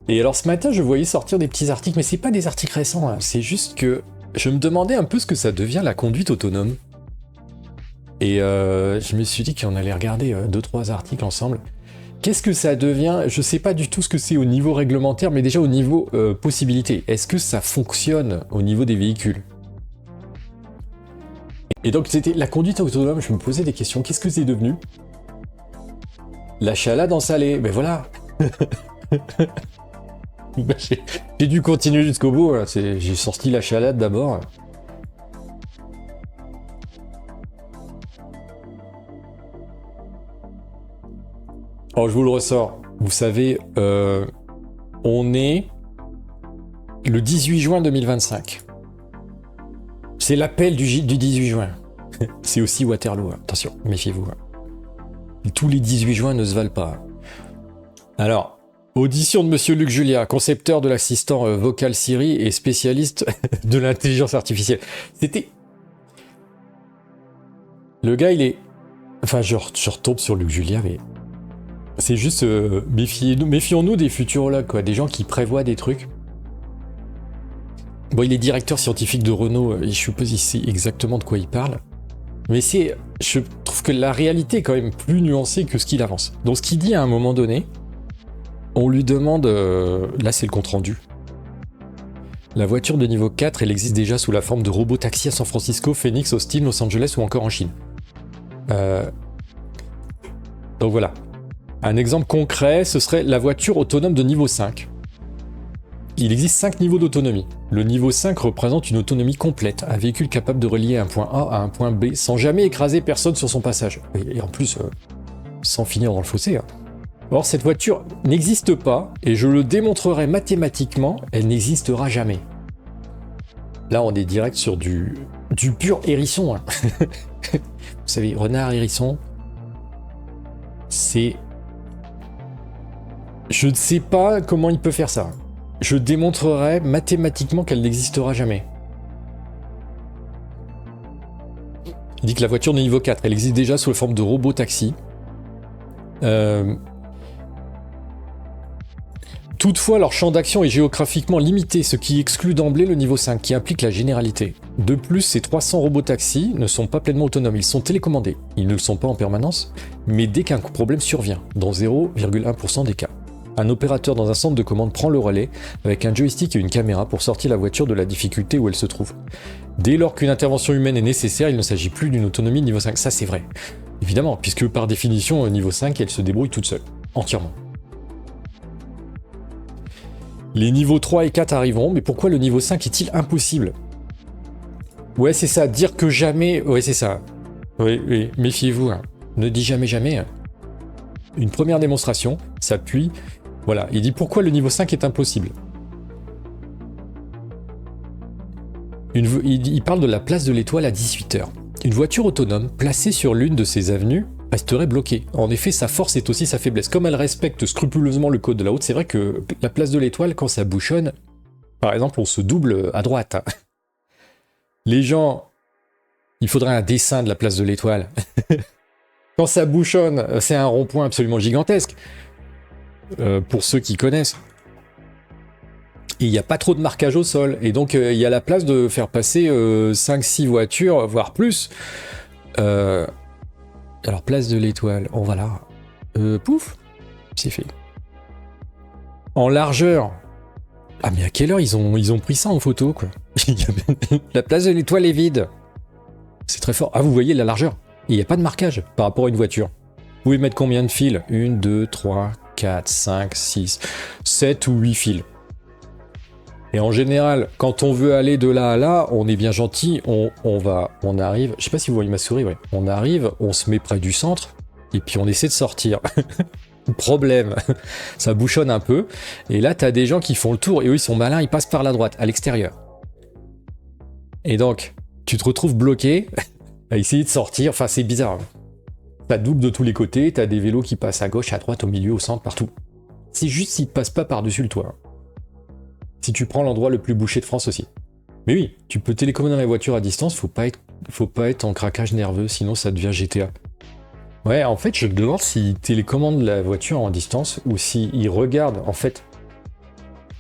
Et alors ce matin, je voyais sortir des petits articles, mais c'est pas des articles récents, hein. C'est juste que je me demandais un peu ce que ça devient la conduite autonome. Et je me suis dit qu'on allait regarder 2-3 articles ensemble. Qu'est-ce que ça devient? Je sais pas du tout ce que c'est au niveau réglementaire, mais déjà au niveau possibilité. Est-ce que ça fonctionne au niveau des véhicules? Et donc c'était la conduite autonome, je me posais des questions. Qu'est-ce que c'est devenu? La chalade en salé, ben voilà. Ben, j'ai dû continuer jusqu'au bout, hein. J'ai sorti la chalade d'abord. Alors je vous le ressors. Vous savez, on est le 18 juin 2025. C'est l'appel du 18 juin. C'est aussi Waterloo, hein. Attention, méfiez-vous. Hein. Tous les 18 juin ne se valent pas. Alors, audition de Monsieur Luc Julia, concepteur de l'assistant vocal Siri et spécialiste de l'intelligence artificielle. C'était... Le gars, il est... Enfin, je retombe sur Luc Julia, mais... C'est juste... méfions-nous des futurologues, quoi. Des gens qui prévoient des trucs. Bon, il est directeur scientifique de Renault, et je suppose il sait exactement de quoi il parle. Mais c'est... Je trouve que la réalité est quand même plus nuancée que ce qu'il avance. Donc ce qu'il dit à un moment donné, on lui demande... là, c'est le compte-rendu. La voiture de niveau 4, elle existe déjà sous la forme de robot-taxi à San Francisco, Phoenix, Austin, Los Angeles ou encore en Chine. Donc voilà. Un exemple concret, ce serait la voiture autonome de niveau 5. Il existe 5 niveaux d'autonomie. Le niveau 5 représente une autonomie complète, un véhicule capable de relier un point A à un point B sans jamais écraser personne sur son passage. Et en plus, sans finir dans le fossé. Hein. Or, cette voiture n'existe pas, et je le démontrerai mathématiquement, elle n'existera jamais. Là, on est direct sur du pur hérisson. Hein. Vous savez, renard, hérisson, c'est... Je ne sais pas comment il peut faire ça. Je démontrerai mathématiquement qu'elle n'existera jamais. Il dit que la voiture de niveau 4, elle existe déjà sous la forme de robot-taxi. Toutefois, leur champ d'action est géographiquement limité, ce qui exclut d'emblée le niveau 5, qui implique la généralité. De plus, ces 300 robots-taxis ne sont pas pleinement autonomes, ils sont télécommandés. Ils ne le sont pas en permanence, mais dès qu'un problème survient, dans 0,1% des cas. Un opérateur dans un centre de commande prend le relais avec un joystick et une caméra pour sortir la voiture de la difficulté où elle se trouve. Dès lors qu'une intervention humaine est nécessaire, il ne s'agit plus d'une autonomie de niveau 5. Ça, c'est vrai. Évidemment, puisque par définition, au niveau 5, elle se débrouille toute seule, entièrement. Les niveaux 3 et 4 arriveront, mais pourquoi le niveau 5 est-il impossible? Ouais, c'est ça, dire que jamais... Ouais, c'est ça. Oui, méfiez-vous. Hein. Ne dis jamais jamais. Hein. Une première démonstration s'appuie... Voilà, il dit pourquoi le niveau 5 est impossible. Il parle de la place de l'Étoile à 18h. Une voiture autonome placée sur l'une de ces avenues resterait bloquée. En effet, sa force est aussi sa faiblesse. Comme elle respecte scrupuleusement le code de la route, c'est vrai que la place de l'Étoile, quand ça bouchonne, par exemple, on se double à droite. Hein. Les gens, il faudrait un dessin de la place de l'Étoile. Quand ça bouchonne, c'est un rond-point absolument gigantesque. Pour ceux qui connaissent. Et il n'y a pas trop de marquage au sol. Et donc, il y a la place de faire passer 5-6 voitures, voire plus. Alors, place de l'Étoile, on va là. Pouf, c'est fait. En largeur. Ah, mais à quelle heure ils ont pris ça en photo, quoi. La place de l'Étoile est vide. C'est très fort. Ah, vous voyez la largeur. Il n'y a pas de marquage par rapport à une voiture. Vous pouvez mettre combien de fils? 1, 2, 3, 4, 5, 6, 7 ou 8 fils. Et en général, quand on veut aller de là à là, on est bien gentil, on arrive, je sais pas si vous voyez ma souris, ouais. On arrive, on se met près du centre, et puis on essaie de sortir. Problème, ça bouchonne un peu, et là t'as des gens qui font le tour, et eux ils sont malins, ils passent par la droite, à l'extérieur. Et donc, tu te retrouves bloqué, à essayer de sortir, enfin c'est bizarre. T'as double de tous les côtés, t'as des vélos qui passent à gauche, à droite, au milieu, au centre, partout. C'est juste s'ils passent pas par-dessus le toit. Si tu prends l'endroit le plus bouché de France aussi. Mais oui, tu peux télécommander la voiture à distance, faut pas être en craquage nerveux, sinon ça devient GTA. Ouais, en fait, je me demande s'ils télécommandent la voiture en distance ou s'ils regardent, en fait,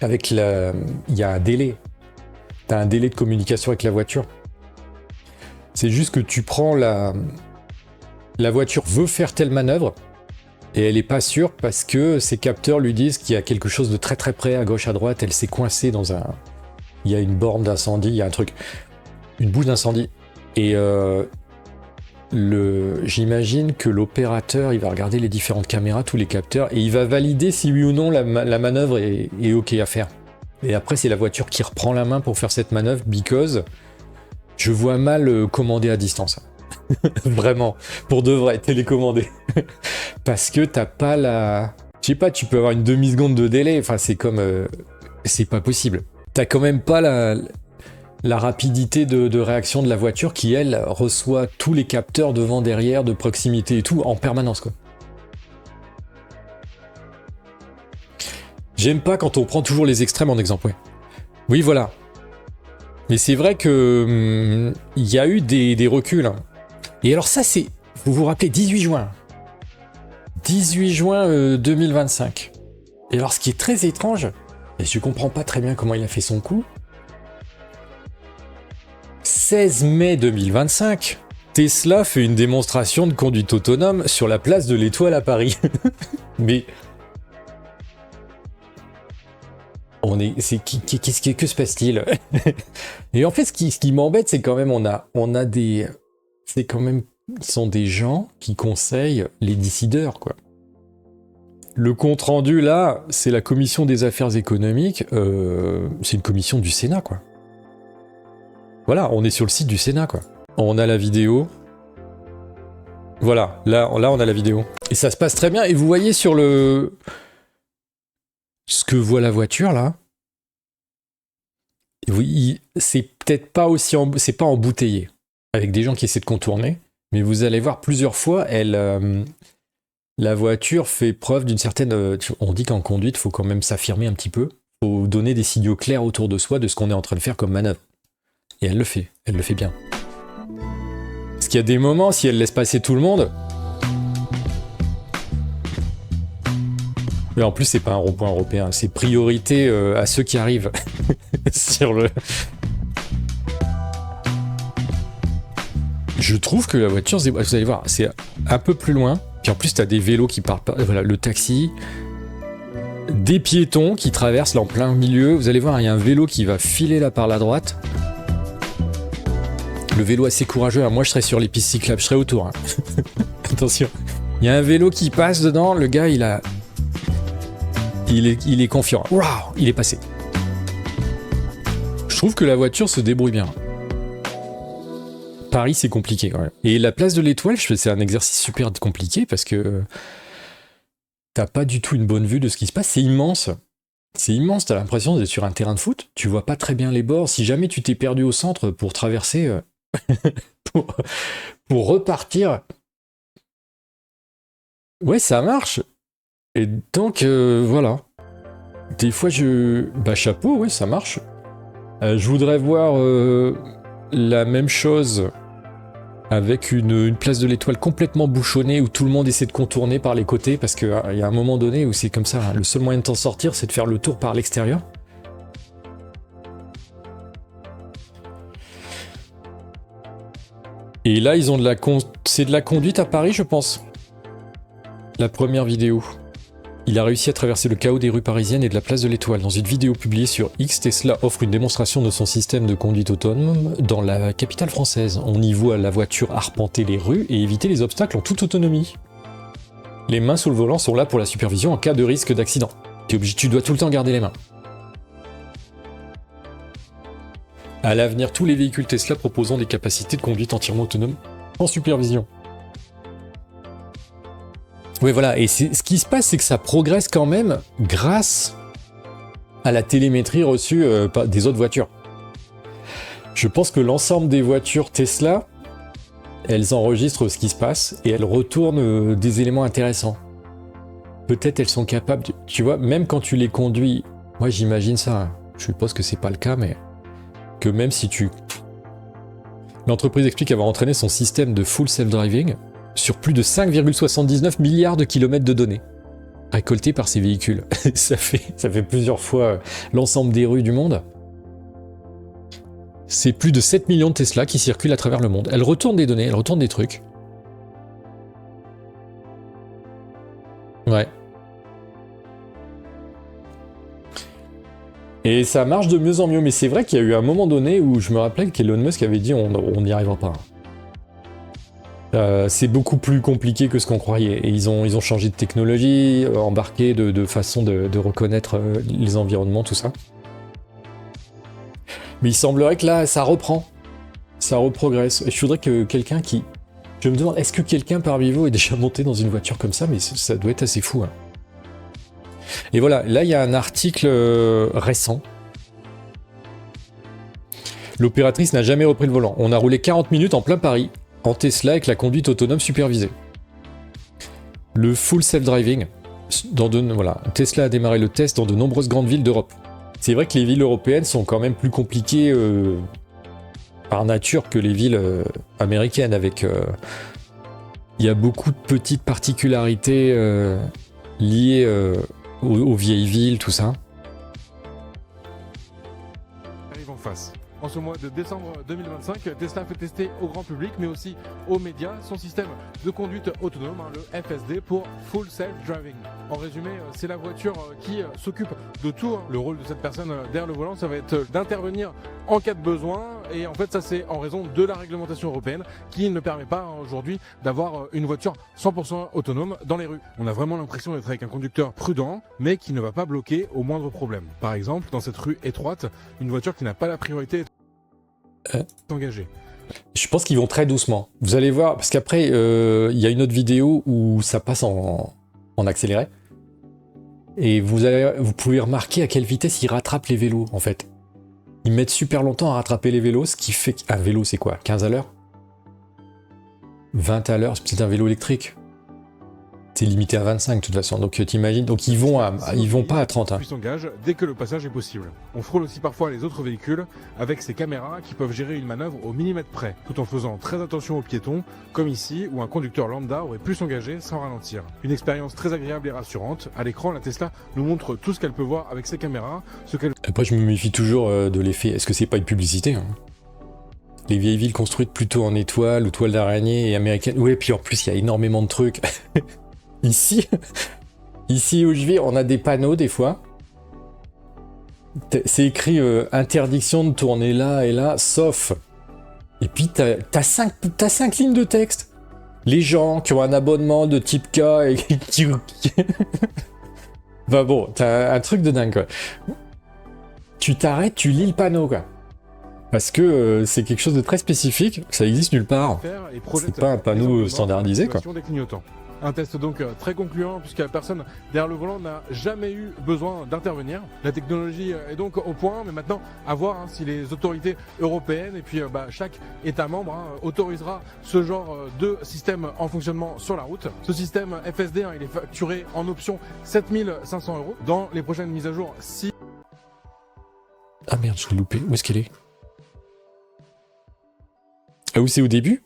avec la... Il y a un délai. T'as un délai de communication avec la voiture. C'est juste que tu prends la voiture veut faire telle manœuvre et elle est pas sûre parce que ses capteurs lui disent qu'il y a quelque chose de très très près à gauche à droite. Elle s'est coincée dans un... Il y a une borne d'incendie, il y a un truc... Une bouche d'incendie. Et j'imagine que l'opérateur, il va regarder les différentes caméras, tous les capteurs, et il va valider si oui ou non la manœuvre est OK à faire. Et après, c'est la voiture qui reprend la main pour faire cette manœuvre, because je vois mal commander à distance. Vraiment, pour de vrai, télécommander. Parce que t'as pas la... Je sais pas, tu peux avoir une demi-seconde de délai, enfin c'est comme... c'est pas possible. T'as quand même pas la rapidité de réaction de la voiture qui, elle, reçoit tous les capteurs devant, derrière, de proximité et tout, en permanence, quoi. J'aime pas quand on prend toujours les extrêmes en exemple, ouais. Oui, voilà. Mais c'est vrai que il y a eu des reculs. Hein. Et alors ça, c'est... Vous vous rappelez, 18 juin. 18 juin 2025. Et alors, ce qui est très étrange, et je comprends pas très bien comment il a fait son coup, 16 mai 2025, Tesla fait une démonstration de conduite autonome sur la place de l'Étoile à Paris. Mais... que se passe-t-il? Et en fait, ce qui m'embête, c'est quand même, on a des... C'est quand même... Ce sont des gens qui conseillent les décideurs, quoi. Le compte-rendu, là, c'est la commission des affaires économiques. C'est une commission du Sénat, quoi. Voilà, on est sur le site du Sénat, quoi. On a la vidéo. Voilà, là, on a la vidéo. Et ça se passe très bien. Et vous voyez sur le... Ce que voit la voiture, là. Oui, c'est peut-être pas aussi... C'est pas embouteillé. Avec des gens qui essaient de contourner. Mais vous allez voir, plusieurs fois, la voiture fait preuve d'une certaine... on dit qu'en conduite, il faut quand même s'affirmer un petit peu. Il faut donner des signaux clairs autour de soi de ce qu'on est en train de faire comme manœuvre. Et elle le fait bien. Parce qu'il y a des moments, si elle laisse passer tout le monde... Mais en plus, c'est pas un rond-point européen, c'est priorité à ceux qui arrivent sur le... Je trouve que la voiture, vous allez voir, c'est un peu plus loin. Puis en plus, t'as des vélos qui partent... Voilà, le taxi... Des piétons qui traversent là en plein milieu. Vous allez voir, il y a un vélo qui va filer là par la droite. Le vélo assez courageux, hein. Moi je serais sur les pistes cyclables, je serais autour. Hein. Attention. Il y a un vélo qui passe dedans, le gars il est confiant. Waouh, il est passé. Je trouve que la voiture se débrouille bien. Paris c'est compliqué quand même. Et la place de l'Étoile, c'est un exercice super compliqué parce que t'as pas du tout une bonne vue de ce qui se passe, c'est immense. C'est immense, t'as l'impression d'être sur un terrain de foot, tu vois pas très bien les bords. Si jamais tu t'es perdu au centre pour traverser... pour repartir. Ouais, ça marche. Et donc, voilà. Des fois, chapeau, ouais, ça marche. Je voudrais voir la même chose avec une place de l'Étoile complètement bouchonnée où tout le monde essaie de contourner par les côtés parce qu'il y a un moment donné où c'est comme ça. Hein, le seul moyen de t'en sortir, c'est de faire le tour par l'extérieur. Et là, ils ont c'est de la conduite à Paris, je pense. La première vidéo. Il a réussi à traverser le chaos des rues parisiennes et de la place de l'Étoile. Dans une vidéo publiée sur X, Tesla offre une démonstration de son système de conduite autonome dans la capitale française. On y voit la voiture arpenter les rues et éviter les obstacles en toute autonomie. Les mains sous le volant sont là pour la supervision en cas de risque d'accident. Tu dois tout le temps garder les mains. À l'avenir, tous les véhicules Tesla proposeront des capacités de conduite entièrement autonomes en supervision. Oui, voilà, et ce qui se passe, c'est que ça progresse quand même grâce à la télémétrie reçue des autres voitures. Je pense que l'ensemble des voitures Tesla, elles enregistrent ce qui se passe et elles retournent des éléments intéressants. Peut-être elles sont capables, tu vois, même quand tu les conduis, moi j'imagine ça, hein. Je suppose que c'est pas le cas, mais... que même si tu... L'entreprise explique avoir entraîné son système de full self-driving sur plus de 5,79 milliards de kilomètres de données. récoltées par ces véhicules. ça fait plusieurs fois l'ensemble des rues du monde. C'est plus de 7 millions de Tesla qui circulent à travers le monde. Elles retournent des données, elles retournent des trucs. Ouais. Et ça marche de mieux en mieux, mais c'est vrai qu'il y a eu un moment donné où je me rappelle qu'Elon Musk avait dit on n'y arrivera pas. C'est beaucoup plus compliqué que ce qu'on croyait. Et ils ont changé de technologie, embarqué de façon de reconnaître les environnements, tout ça. Mais il semblerait que là, ça reprend. Ça reprogresse. Et je voudrais que quelqu'un qui... Je me demande, est-ce que quelqu'un parmi vous est déjà monté dans une voiture comme ça? Mais ça doit être assez fou. Hein. Et voilà, là, il y a un article récent. L'opératrice n'a jamais repris le volant. On a roulé 40 minutes en plein Paris, en Tesla avec la conduite autonome supervisée. Le full self-driving, voilà, Tesla a démarré le test dans de nombreuses grandes villes d'Europe. C'est vrai que les villes européennes sont quand même plus compliquées par nature que les villes américaines, avec... il y a beaucoup de petites particularités liées aux vieilles villes, tout ça. Arrive en face. En ce mois de décembre 2025, Tesla fait tester au grand public, mais aussi aux médias, son système de conduite autonome, le FSD, pour Full Self Driving. En résumé, c'est la voiture qui s'occupe de tout. Le rôle de cette personne derrière le volant, ça va être d'intervenir en cas de besoin. Et en fait, ça c'est en raison de la réglementation européenne qui ne permet pas aujourd'hui d'avoir une voiture 100% autonome dans les rues. On a vraiment l'impression d'être avec un conducteur prudent, mais qui ne va pas bloquer au moindre problème. Par exemple, dans cette rue étroite, une voiture qui n'a pas la priorité est engagée. Je pense qu'ils vont très doucement. Vous allez voir, parce qu'après, il y a une autre vidéo où ça passe en accéléré. Et vous pouvez remarquer à quelle vitesse ils rattrapent les vélos, en fait. Ils mettent super longtemps à rattraper les vélos, ce qui fait qu'un vélo, c'est quoi, 15 à l'heure 20 à l'heure, c'est peut-être un vélo électrique. C'est limité à 25 de toute façon, donc t'imagines, donc ils vont pas à 30. Hein. Puis s'engage dès que le passage est possible. On frôle aussi parfois les autres véhicules avec ces caméras qui peuvent gérer une manœuvre au millimètre près, tout en faisant très attention aux piétons, comme ici où un conducteur lambda aurait pu s'engager sans ralentir. Une expérience très agréable et rassurante. À l'écran, la Tesla nous montre tout ce qu'elle peut voir avec ses caméras, ce qu'elle... Après, je me méfie toujours de l'effet. Est-ce que c'est pas une publicité hein Les vieilles villes construites plutôt en étoile ou toile d'araignée et américaines. Oui, puis en plus, il y a énormément de trucs. Ici où je vis, on a des panneaux des fois. C'est écrit interdiction de tourner là et là, sauf. Et puis t'as 5 lignes de texte. Les gens qui ont un abonnement de type K et qui... Bah bon, t'as un truc de dingue quoi. Tu t'arrêtes, tu lis le panneau quoi. Parce que c'est quelque chose de très spécifique, ça existe nulle part. C'est pas un panneau standardisé quoi. Un test donc très concluant puisque la personne derrière le volant n'a jamais eu besoin d'intervenir. La technologie est donc au point, mais maintenant à voir si les autorités européennes et puis chaque État membre autorisera ce genre de système en fonctionnement sur la route. Ce système FSD, il est facturé en option 7500 €. Dans les prochaines mises à jour, si... Ah merde, je l'ai loupé. Où est-ce qu'elle est? Ah oui, c'est au début?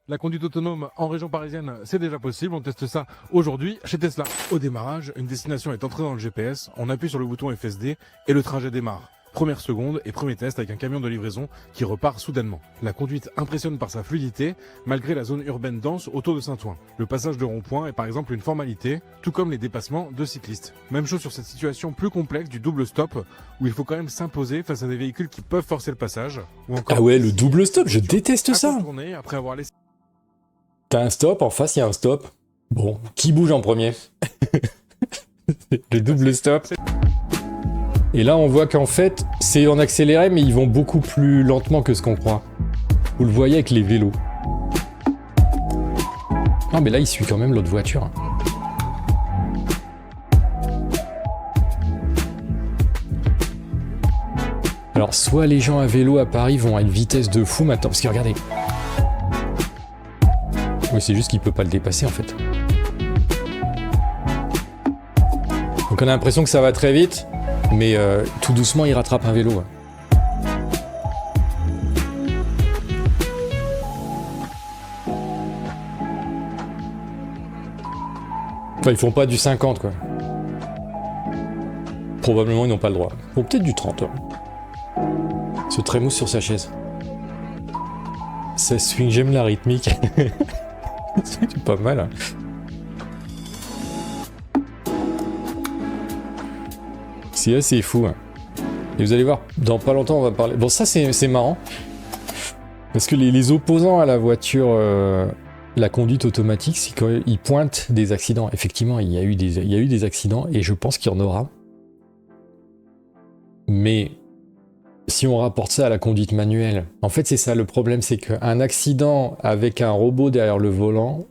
La conduite autonome en région parisienne, c'est déjà possible. On teste ça aujourd'hui chez Tesla. Au démarrage, une destination est entrée dans le GPS, on appuie sur le bouton FSD et le trajet démarre. Première seconde et premier test avec un camion de livraison qui repart soudainement. La conduite impressionne par sa fluidité, malgré la zone urbaine dense autour de Saint-Ouen. Le passage de rond-point est par exemple une formalité, tout comme les dépassements de cyclistes. Même chose sur cette situation plus complexe du double stop, où il faut quand même s'imposer face à des véhicules qui peuvent forcer le passage. Ou encore ah ouais, le double stop, je déteste ça. Après avoir laissé... T'as un stop, en face il y a un stop. Bon, qui bouge en premier? Le double stop. Et là on voit qu'en fait, c'est en accéléré, mais ils vont beaucoup plus lentement que ce qu'on croit. Vous le voyez avec les vélos. Ah mais là il suit quand même l'autre voiture. Alors soit les gens à vélo à Paris vont à une vitesse de fou maintenant, parce que regardez. Oui, c'est juste qu'il peut pas le dépasser en fait. Donc on a l'impression que ça va très vite, mais tout doucement il rattrape un vélo. Enfin, ils font pas du 50, quoi. Probablement, ils n'ont pas le droit. Ou peut-être du 30. Ce trémousse sur sa chaise. Ça swing, j'aime la rythmique. C'est pas mal. Hein. C'est assez fou. Hein. Et vous allez voir, dans pas longtemps, on va parler... Bon, ça, c'est marrant. Parce que les opposants à la voiture, la conduite automatique, c'est qu'ils pointent des accidents. Effectivement, il y a eu des accidents, et je pense qu'il y en aura. Mais si on rapporte ça à la conduite manuelle, en fait, c'est ça le problème, c'est qu'un accident avec un robot derrière le volant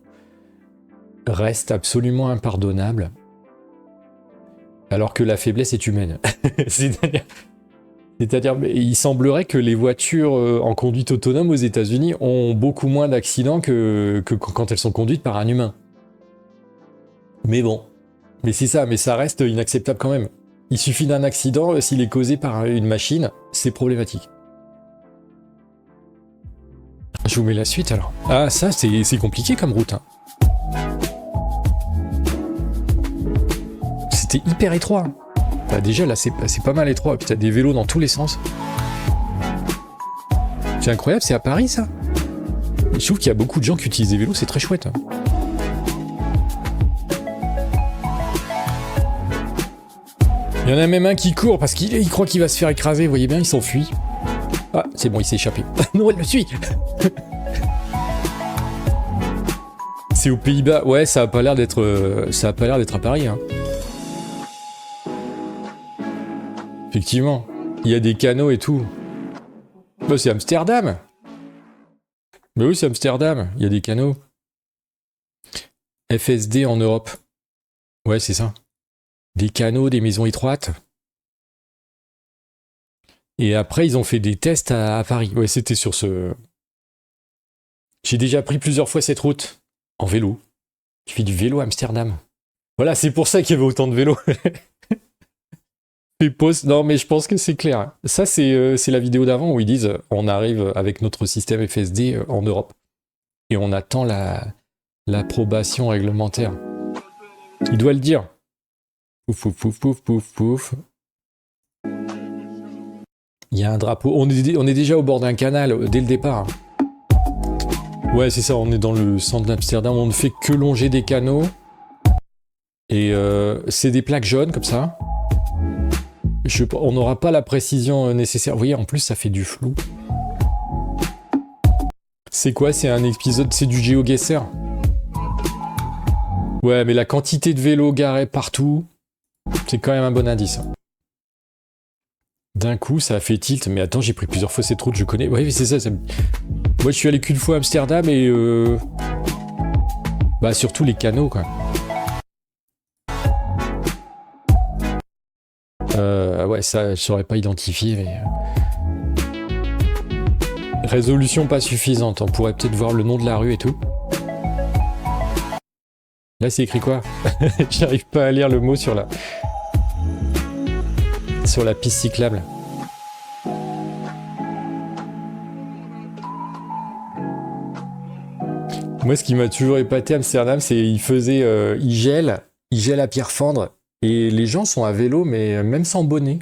reste absolument impardonnable, alors que la faiblesse est humaine. C'est-à-dire, il semblerait que les voitures en conduite autonome aux États-Unis ont beaucoup moins d'accidents que quand elles sont conduites par un humain. Mais bon, mais c'est ça, mais ça reste inacceptable quand même. Il suffit d'un accident, s'il est causé par une machine, c'est problématique. Je vous mets la suite alors. Ah, ça, c'est compliqué comme route. Hein. C'était hyper étroit. Bah déjà, là, c'est pas mal étroit. Puis t'as des vélos dans tous les sens. C'est incroyable, c'est à Paris, ça. Je trouve qu'il y a beaucoup de gens qui utilisent des vélos, c'est très chouette. Hein. Il y en a même un qui court parce qu'il croit qu'il va se faire écraser. Vous voyez bien, il s'enfuit. Ah, c'est bon, il s'est échappé. Non, elle le suit. C'est aux Pays-Bas. Ouais, ça a pas l'air d'être à Paris. Hein. Effectivement, il y a des canaux et tout. Bah, c'est Amsterdam. Bah oui, c'est Amsterdam. Il y a des canaux. FSD en Europe. Ouais, c'est ça. Des canaux, des maisons étroites. Et après, ils ont fait des tests à Paris. Ouais, c'était sur ce... J'ai déjà pris plusieurs fois cette route. En vélo. Je fais du vélo à Amsterdam. Voilà, c'est pour ça qu'il y avait autant de vélos. Non, mais je pense que c'est clair. Ça, c'est la vidéo d'avant où ils disent on arrive avec notre système FSD en Europe. Et on attend l'approbation réglementaire. Il doit le dire. Pouf, pouf, pouf, pouf, pouf, pouf. Il y a un drapeau. On est déjà au bord d'un canal dès le départ. Ouais, c'est ça, on est dans le centre d'Amsterdam. On ne fait que longer des canaux. Et c'est des plaques jaunes comme ça. On n'aura pas la précision nécessaire. Vous voyez, en plus, ça fait du flou. C'est quoi? C'est un épisode... C'est du GeoGuessr. Ouais, mais la quantité de vélos garés partout, c'est quand même un bon indice. D'un coup, ça a fait tilt. Mais attends, j'ai pris plusieurs fois cette route, je connais. Ouais, mais c'est ça. Moi, je suis allé qu'une fois à Amsterdam et... Bah, surtout les canaux, quoi. Ouais, ça, je saurais pas identifier, mais... Résolution pas suffisante. On pourrait peut-être voir le nom de la rue et tout. Là, c'est écrit quoi? J'arrive pas à lire le mot sur la piste cyclable. Moi, ce qui m'a toujours épaté à Amsterdam, c'est il gèle à pierre fendre, et les gens sont à vélo, mais même sans bonnet.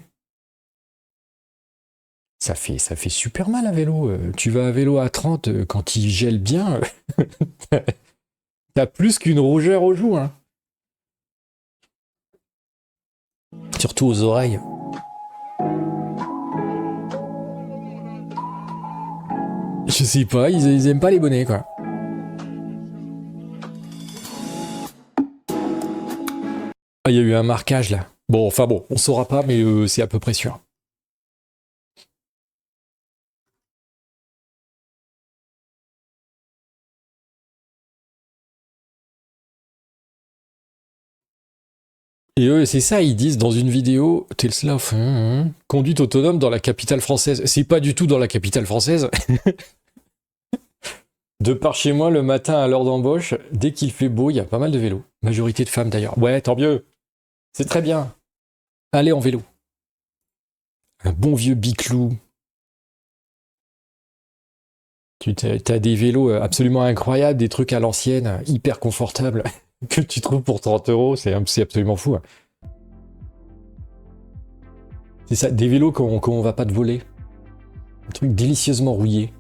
Ça fait super mal à vélo. Tu vas à vélo à 30, quand il gèle bien, t'as plus qu'une rougeur aux joues. Hein. Surtout aux oreilles. Je sais pas, ils aiment pas les bonnets, quoi. Ah, il y a eu un marquage, là. Bon, enfin bon, on saura pas, mais c'est à peu près sûr. Et eux, c'est ça, ils disent dans une vidéo, Tesla, conduite autonome dans la capitale française. C'est pas du tout dans la capitale française. De par chez moi, le matin à l'heure d'embauche, dès qu'il fait beau, il y a pas mal de vélos. Majorité de femmes d'ailleurs. Ouais, tant mieux. C'est très bien. Allez en vélo. Un bon vieux biclou. T'as des vélos absolument incroyables, des trucs à l'ancienne, hyper confortables. que tu trouves pour 30 euros, c'est absolument fou. Hein. C'est ça, des vélos qu'on va pas te voler. Un truc délicieusement rouillé.